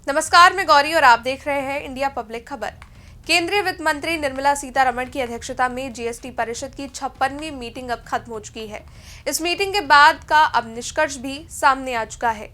नमस्कार, मैं गौरी और आप देख रहे हैं इंडिया पब्लिक खबर। केंद्रीय वित्त मंत्री निर्मला सीतारमण की अध्यक्षता में जीएसटी परिषद की 56वीं मीटिंग अब खत्म हो चुकी है। इस मीटिंग के बाद का अब निष्कर्ष भी सामने आ चुका है,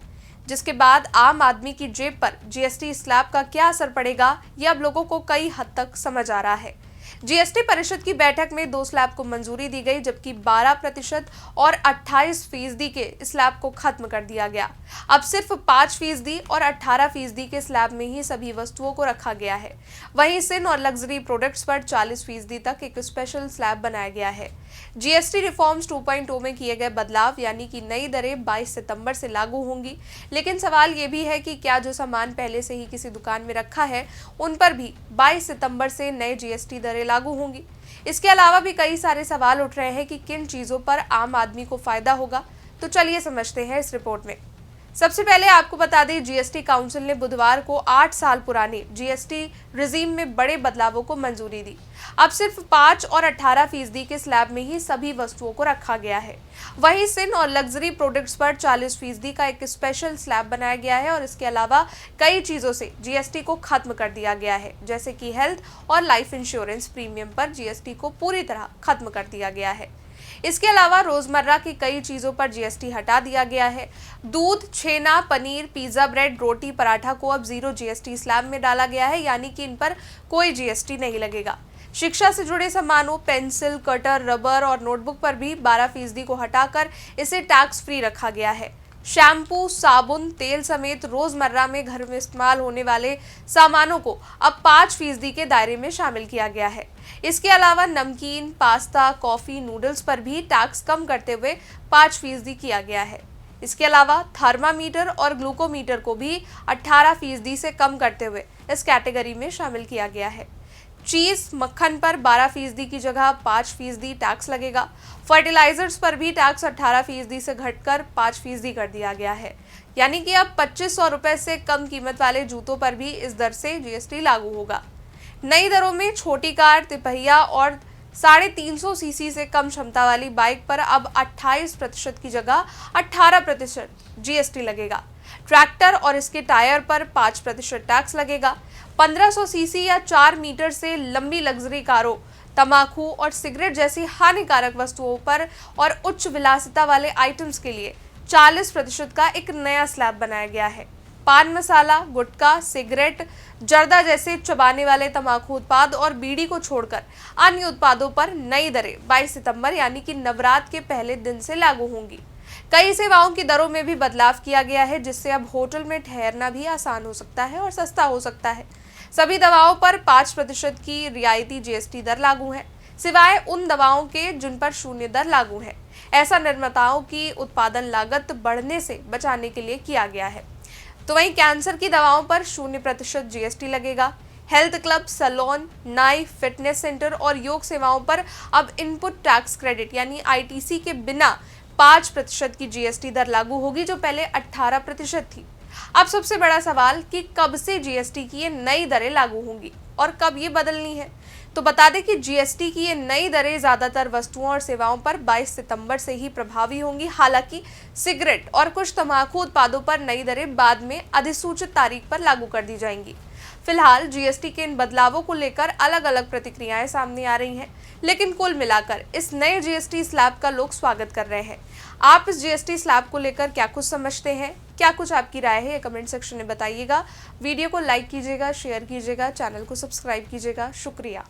जिसके बाद आम आदमी की जेब पर जीएसटी स्लैब का क्या असर पड़ेगा, यह अब लोगों को कई हद तक समझ आ रहा है। जीएसटी परिषद की बैठक में 2 स्लैब को मंजूरी दी गई, जबकि 12% और 28% के स्लैब को खत्म कर दिया गया। अब सिर्फ 5% और 18% के स्लैब में ही सभी वस्तुओं को रखा गया है। वहीं सिन और लग्जरी प्रोडक्ट्स पर 40% तक एक स्पेशल स्लैब बनाया गया है। जीएसटी रिफॉर्म्स 2.0 में किए गए बदलाव यानी कि नई दरें 22 सितंबर से लागू होंगी, लेकिन सवाल ये भी है कि क्या जो सामान पहले से ही किसी दुकान में रखा है उन पर भी 22 सितंबर से नए जीएसटी दरें लागू होंगी। इसके अलावा भी कई सारे सवाल उठ रहे हैं कि किन चीजों पर आम आदमी को फायदा होगा। तो चलिए समझते हैं इस रिपोर्ट में। सबसे पहले आपको बता दें, जीएसटी काउंसिल ने बुधवार को 8 साल पुराने जीएसटी रिजीम में बड़े बदलावों को मंजूरी दी। अब सिर्फ 5 और 18% के स्लैब में ही सभी वस्तुओं को रखा गया है। वहीं सिन और लग्जरी प्रोडक्ट्स पर 40% का एक स्पेशल स्लैब बनाया गया है और इसके अलावा कई चीजों से जीएसटी को खत्म कर दिया गया है, जैसे कि हेल्थ और लाइफ इंश्योरेंस प्रीमियम पर जीएसटी को पूरी तरह खत्म कर दिया गया है। इसके अलावा रोजमर्रा की कई चीजों पर जीएसटी हटा दिया गया है। दूध, छेना, पनीर, पिज्जा, ब्रेड, रोटी, पराठा को अब 0 जीएसटी स्लैब में डाला गया है, यानी कि इन पर कोई जीएसटी नहीं लगेगा। शिक्षा से जुड़े सामानों, पेंसिल, कटर, रबर और नोटबुक पर भी 12% को हटाकर इसे टैक्स फ्री रखा गया है। शैम्पू, साबुन, तेल समेत रोजमर्रा में घर में इस्तेमाल होने वाले सामानों को अब 5% के दायरे में शामिल किया गया है। इसके अलावा नमकीन, पास्ता, कॉफी, नूडल्स पर भी टैक्स कम करते हुए 5% किया गया है। इसके अलावा थर्मामीटर और ग्लूकोमीटर को भी 18% से कम करते हुए इस कैटेगरी में शामिल किया गया है। चीज, मक्खन पर 12% की जगह 5% टैक्स लगेगा। फर्टिलाइजर्स पर भी टैक्स 18% से घटकर 5% कर दिया गया है, यानी कि अब 2500 रुपए से कम कीमत वाले जूतों पर भी इस दर से जीएसटी लागू होगा। नई दरों में छोटी कार, तिपहिया और 350 सीसी से कम क्षमता वाली बाइक पर अब 28% की जगह 18% जीएसटी लगेगा। ट्रैक्टर और इसके टायर पर 5% टैक्स लगेगा। 1500 सीसी या 4 मीटर से लंबी लग्जरी कारों, तंबाकू और सिगरेट जैसी हानिकारक वस्तुओं पर और उच्च विलासिता वाले आइटम्स के लिए 40% का एक नया स्लैब बनाया गया है। पान मसाला, गुटखा, सिगरेट, जर्दा जैसे चबाने वाले तंबाकू उत्पाद और बीड़ी को छोड़कर अन्य उत्पादों पर नई दरें 22 सितंबर यानी कि नवरात्र के पहले दिन से लागू होंगी। कई सेवाओं की दरों में भी बदलाव किया गया है, जिससे अब होटल में ठहरना भी आसान हो सकता है और सस्ता हो सकता है। सभी दवाओं पर 5% की रियायती जीएसटी दर लागू है, सिवाय उन दवाओं के जिन पर 0 दर लागू है। ऐसा निर्माताओं की उत्पादन लागत बढ़ने से बचाने के लिए किया गया है। तो वहीं कैंसर की दवाओं पर 0% जीएसटी लगेगा। हेल्थ क्लब, सैलून, नाई, फिटनेस सेंटर और योग सेवाओं पर अब इनपुट टैक्स क्रेडिट यानी आईटीसी के बिना 5% की जीएसटी दर लागू होगी, जो पहले 18% थी। अब सबसे बड़ा सवाल कि कब से जीएसटी की ये नई दरें लागू होंगी और कब ये बदलनी है। तो बता दें कि जीएसटी की ये नई दरें ज्यादातर वस्तुओं और सेवाओं पर 22 सितंबर से ही प्रभावी होंगी। हालांकि सिगरेट और कुछ तंबाकू उत्पादों पर नई दरें बाद में अधिसूचित तारीख पर लागू कर दी जाएंगी। फिलहाल जीएसटी के इन बदलावों को लेकर अलग अलग प्रतिक्रियाएं सामने आ रही हैं, लेकिन कुल मिलाकर इस नए जीएसटी स्लैब का लोग स्वागत कर रहे हैं। आप इस जीएसटी स्लैब को लेकर क्या कुछ समझते हैं, क्या कुछ आपकी राय है, ये कमेंट सेक्शन में बताइएगा। वीडियो को लाइक कीजिएगा, शेयर कीजिएगा, चैनल को सब्सक्राइब कीजिएगा। शुक्रिया।